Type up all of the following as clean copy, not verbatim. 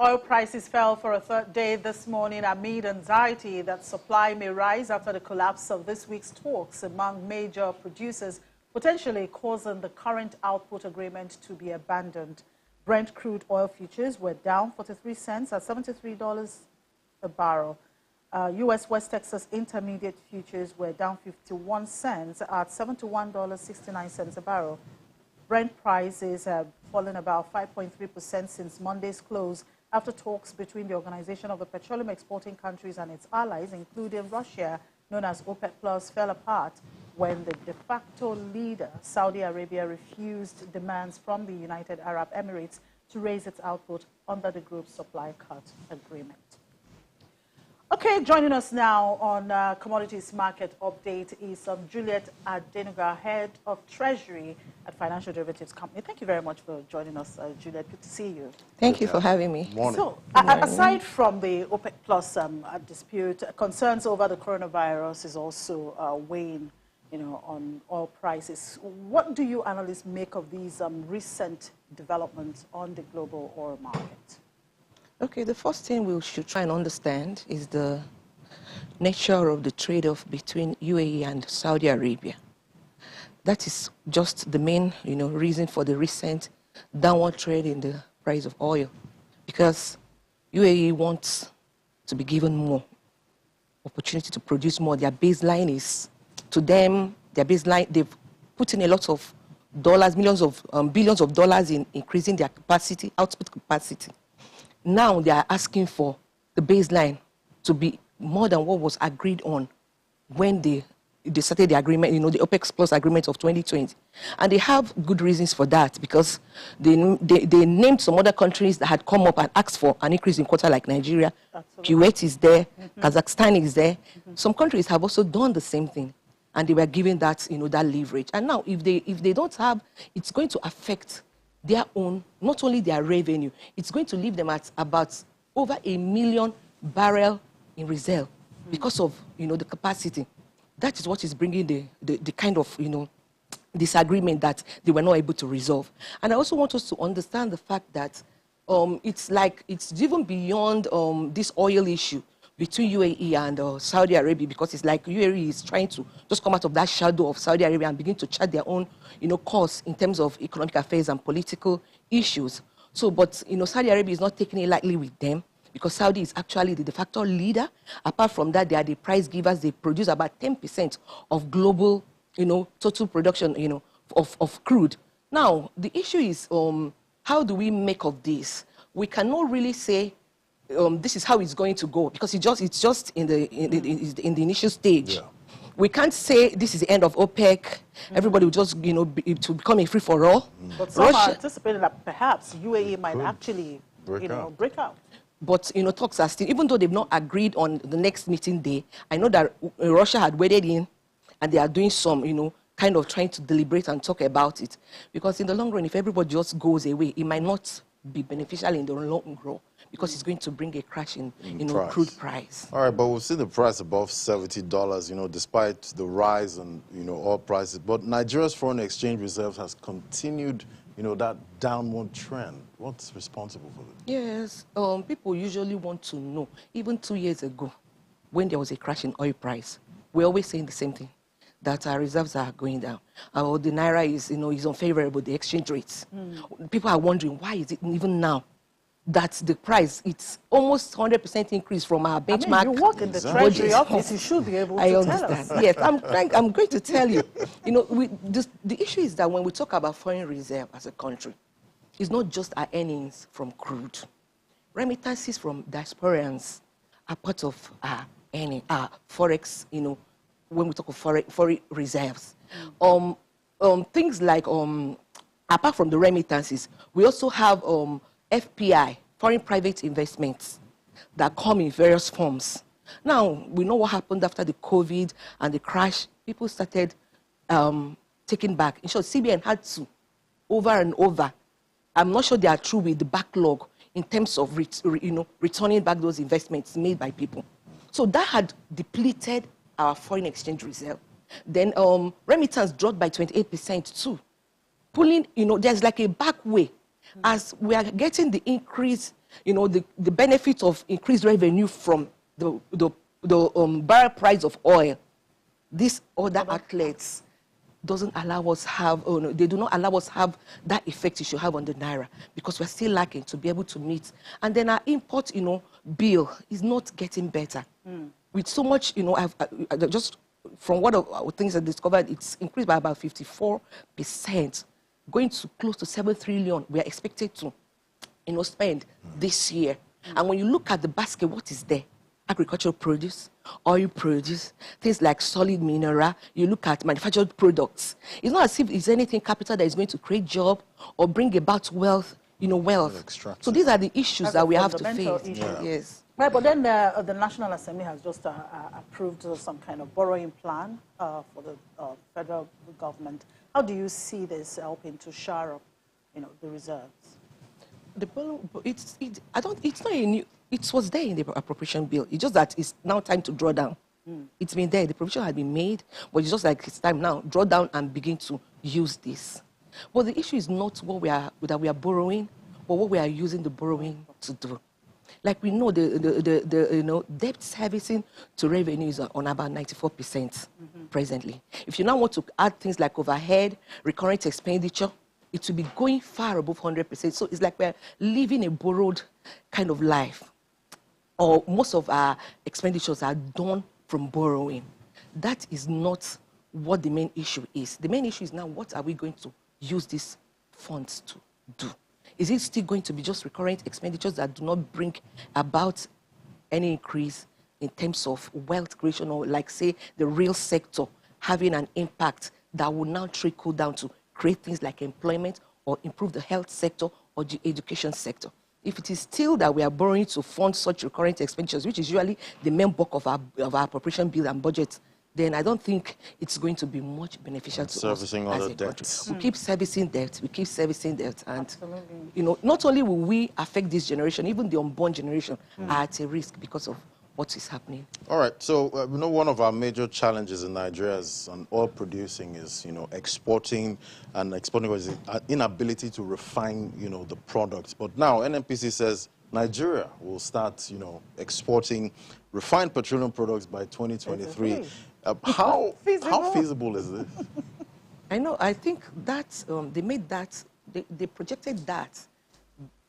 Oil prices fell for a third day this morning amid anxiety that supply may rise after the collapse of this week's talks among major producers, potentially causing the current output agreement to be abandoned. Brent crude oil futures were down 43 cents at $73 a barrel. U.S. West Texas Intermediate futures were down 51 cents at $71.69 a barrel. Brent prices have fallen about 5.3% since Monday's close after talks between the Organization of the Petroleum Exporting Countries and its allies, including Russia, known as OPEC+, fell apart when the de facto leader, Saudi Arabia, refused demands from the United Arab Emirates to raise its output under the group's supply cut agreement. Okay, joining us now on Commodities Market Update is Juliet Adenuga, Head of Treasury at Financial Derivatives Company. Thank you very much for joining us, Juliet. Good to see you. Thank you for having me. Morning. So, aside from the OPEC Plus dispute, concerns over the coronavirus is also weighing, on oil prices. What do you analysts make of these recent developments on the global oil market? Okay, the first thing we should try and understand is the nature of the trade-off between UAE and Saudi Arabia. That is just the main, reason for the recent downward trend in the price of oil, because UAE wants to be given more opportunity to produce more. Their baseline is, to them, their baseline, they've put in a lot of dollars, millions of, billions of dollars in increasing their capacity, output capacity. Now they are asking for the baseline to be more than what was agreed on when they started the agreement, the OPEC Plus agreement of 2020. And they have good reasons for that, because they named some other countries that had come up and asked for an increase in quota, like Nigeria. Absolutely. Kuwait is there, Kazakhstan is there. Some countries have also done the same thing, and they were given that, that leverage. And now if they don't have, it's going to affect their own, not only their revenue, it's going to leave them at about over 1 million barrels in reserve because of, the capacity. That is what is bringing the kind of, disagreement that they were not able to resolve. And I also want us to understand the fact that it's even beyond this oil issue between UAE and Saudi Arabia, because it's like UAE is trying to just come out of that shadow of Saudi Arabia and begin to chart their own, course in terms of economic affairs and political issues. So, but, Saudi Arabia is not taking it lightly with them, because Saudi is actually the de facto leader. Apart from that, they are the price givers. They produce about 10% of global, total production, of crude. Now, the issue is, how do we make of this? We cannot really say, this is how it's going to go, because it's just in the initial stage. Yeah. We can't say this is the end of OPEC. Everybody will just to become a free for all. But some are anticipating that perhaps UAE might actually break out. But talks are still, even though they've not agreed on the next meeting day. I know that Russia had waded in, and they are doing some kind of trying to deliberate and talk about it, because in the long run, if everybody just goes away, it might not be beneficial in the long run, because it's going to bring a crash in crude price. All right, but we've seen the price above $70, despite the rise in oil prices. But Nigeria's foreign exchange reserves has continued, that downward trend. What's responsible for this? Yes, people usually want to know. Even 2 years ago, when there was a crash in oil price, we're always saying the same thing, that our reserves are going down. The naira is, is unfavorable, the exchange rates. People are wondering, why is it even now that the price, it's almost 100% increase from our benchmark? You work in the Treasury office, you should be able to tell us. Yes, I'm going to tell you. The issue is that when we talk about foreign reserve as a country, it's not just our earnings from crude. Remittances from diasporans are part of our earning, our forex, when we talk of foreign reserves. Things like, apart from the remittances, we also have FPI, foreign private investments, that come in various forms. Now, we know what happened after the COVID and the crash. People started taking back. In short, CBN had to, over and over. I'm not sure they are through with the backlog in terms of returning back those investments made by people. So that had depleted our foreign exchange reserve. Then remittance dropped by 28% too. Pulling, there's like a back way. As we are getting the increase you know, the benefit of increased revenue from the barrel price of oil, these other outlets doesn't allow us have, oh no, they do not allow us have that effect it should have on the naira, because we're still lacking to be able to meet. And then our import, you know, bill is not getting better. With so much, you know, I just from what of things I discovered, it's increased by about 54%, going to close to 7 trillion. We are expected to, you know, spend this year. And when you look at the basket, what is there? Agricultural produce, oil produce, things like solid mineral. You look at manufactured products. It's not as if it's anything capital that is going to create job or bring about wealth, you know, wealth. So these are the issues that we have to face. Yes. Right, but then the National Assembly has just approved some kind of borrowing plan for the federal government. How do you see this helping to shore up, you know, the reserves? It's not a new. It was there in the appropriation bill. It's just that it's now time to draw down. It's been there. The provision had been made, but it's just like it's time now. Draw down and begin to use this. But the issue is not what that we are borrowing, but what we are using the borrowing to do. Like we know the you know, debt servicing to revenue is on about 94% presently. If you now want to add things like overhead, recurrent expenditure, it will be going far above 100%. So it's like we're living a borrowed kind of life. Or most of our expenditures are done from borrowing. That is not what the main issue is. The main issue is now, what are we going to use these funds to do? Is it still going to be just recurrent expenditures that do not bring about any increase in terms of wealth creation, or like, say, the real sector having an impact that will now trickle down to create things like employment or improve the health sector or the education sector? If it is still that we are borrowing to fund such recurrent expenditures, which is usually the main bulk of our appropriation bill and budget, then I don't think it's going to be much beneficial to us. Servicing other debts. We keep servicing debt, and you know, not only will we affect this generation, even the unborn generation are at a risk because of what is happening. All right, so you know, one of our major challenges in Nigeria as an oil producing is, you know, exporting was inability to refine, you know, the products. But now NNPC says Nigeria will start, you know, exporting refined petroleum products by 2023. How feasible is this? I know. I think that they made that, they projected that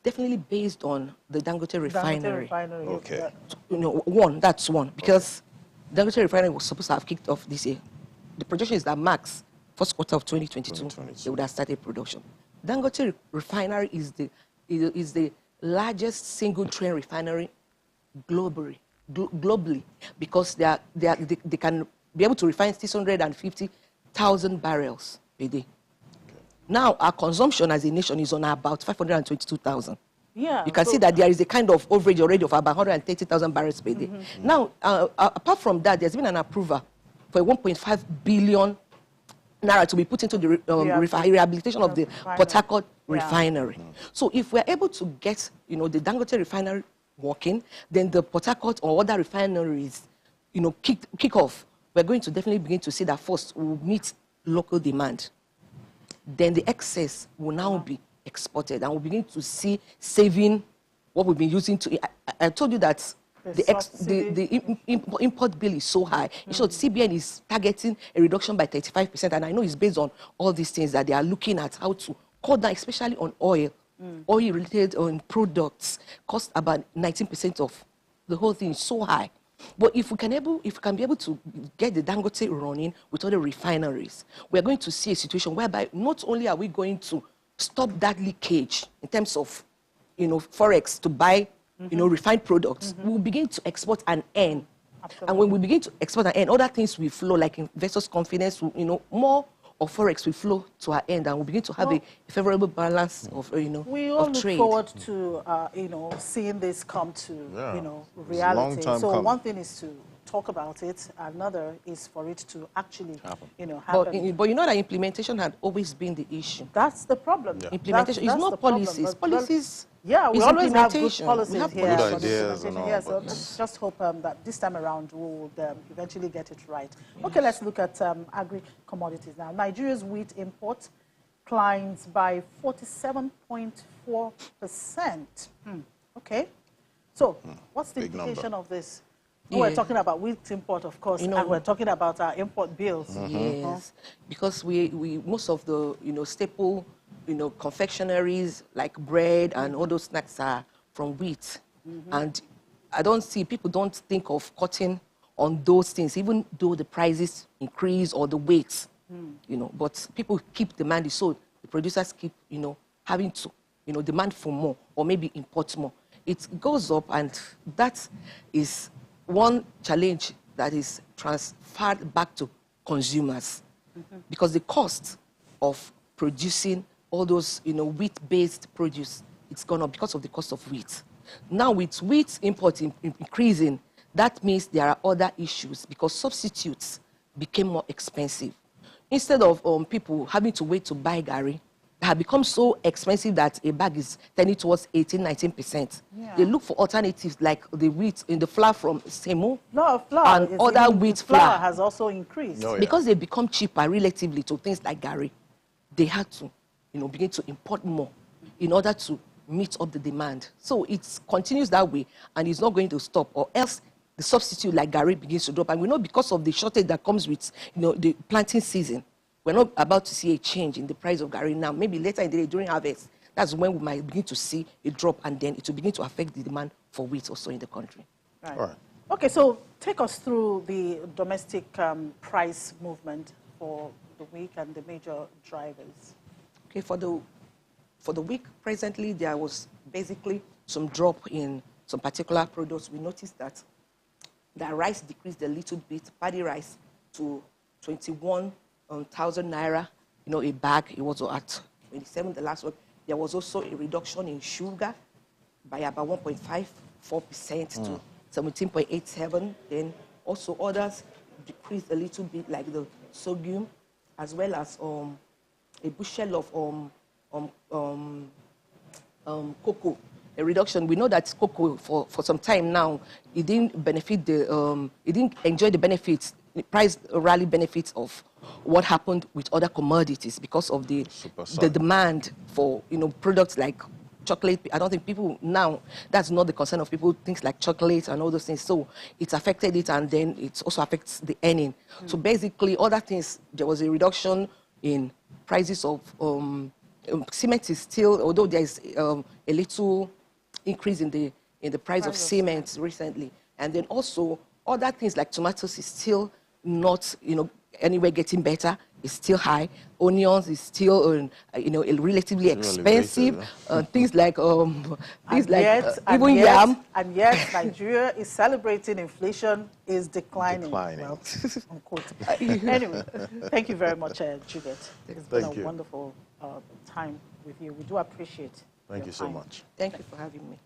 definitely based on the Dangote refinery. Okay. You know, that's one, because Dangote refinery was supposed to have kicked off this year. The projection is that max first quarter of 2022, they would have started production. Dangote refinery is the largest single train refinery globally, because they can be able to refine 650,000 barrels a day. Now, our consumption as a nation is on about 522,000. Yeah. You can see that there is a kind of overage already of about 130,000 barrels per day. Now, apart from that, there's been an approval for 1.5 billion naira to be put into the rehabilitation of the Port Harcourt refinery. So if we're able to get, you know, the Dangote refinery working, then the Port Harcourt or other refineries, you know, kick off, we're going to definitely begin to see that first will meet local demand. Then the excess will now be exported, and we'll begin to see saving what we've been using to. I told you that the import bill is so high. In short, CBN is targeting a reduction by 35%, and I know it's based on all these things that they are looking at how to cut down, especially on oil. Oil-related products cost about 19% of the whole thing. Is so high. But if we can be able to get the Dangote running with other refineries, we're going to see a situation whereby not only are we going to stop that leakage in terms of, you know, forex to buy, you know, refined products, we'll begin to export and earn. Absolutely. And when we begin to export and earn, other things will flow, like investors' confidence, you know, more of forex will flow to our end, and we'll begin to have a favorable balance of, you know, we all of look trade. forward to, you know, seeing this come to, you know, reality. So one thing is to talk about it, another is for it to actually, you know, happen. But you know that implementation had always been the issue. That's the problem. Implementation is not policies. Policies. Yeah, we always have good policies we have here. Good ideas and all, yeah, so let's just hope that this time around we'll eventually get it right. Okay, let's look at agri-commodities now. Nigeria's wheat import climbs by 47.4%. Okay. So, what's the Big implication number. of this? Yeah. We're talking about wheat import, of course, You know, and we're talking about our import bills. Yes, because we most of the staple confectionaries like bread and all those snacks are from wheat, and people don't think of cutting on those things, even though the prices increase or the weights, But people keep demanding, so the producers keep having to demand for more or maybe import more. It goes up, and that is one challenge that is transferred back to consumers, because the cost of producing all those wheat-based produce, it's gone up because of the cost of wheat. Now with wheat import increasing, that means there are other issues because substitutes became more expensive. Instead of people having to wait to buy gari, it have become so expensive that a bag is tending towards 18–19%. Yeah. They look for alternatives like the wheat in the flour from Semo Flour and is other even- wheat flour flour. has also increased. Oh, yeah. Because they become cheaper relatively to things like gari, they had to begin to import more in order to meet up the demand. So it continues that way, and it's not going to stop, or else the substitute like gari begins to drop. And we know because of the shortage that comes with the planting season, we're not about to see a change in the price of gari now. Maybe later in the day during harvest, that's when we might begin to see a drop, and then it will begin to affect the demand for wheat also in the country. Right. All right. Okay, so take us through the domestic price movement for the week and the major drivers. Okay, for the week, presently, there was basically some drop in some particular products. We noticed that the rice decreased a little bit, paddy rice to 21,000 naira, a bag. It was at 27 the last week. There was also a reduction in sugar by about 1.54% to 17.87. Then also others decreased a little bit, like the sorghum, as well as a bushel of cocoa, a reduction. We know that cocoa for some time now, it didn't benefit it didn't enjoy the benefits, the price rally benefits of what happened with other commodities because of the demand for products like chocolate. I don't think people now, that's not the concern of people, things like chocolate and all those things. So it affected it, and then it also affects the earning. So basically, other things, there was a reduction in prices of cement is still, although there is a little increase in the price of cement recently. And then also other things like tomatoes is still not anywhere getting better. It's still high. Onions is still relatively expensive. Things like even yam. And yet Nigeria is celebrating inflation is declining. Well, unquote. Anyway, thank you very much, Juliet. It's been a wonderful time with you. We do appreciate Thank you so much. Thank you for having me.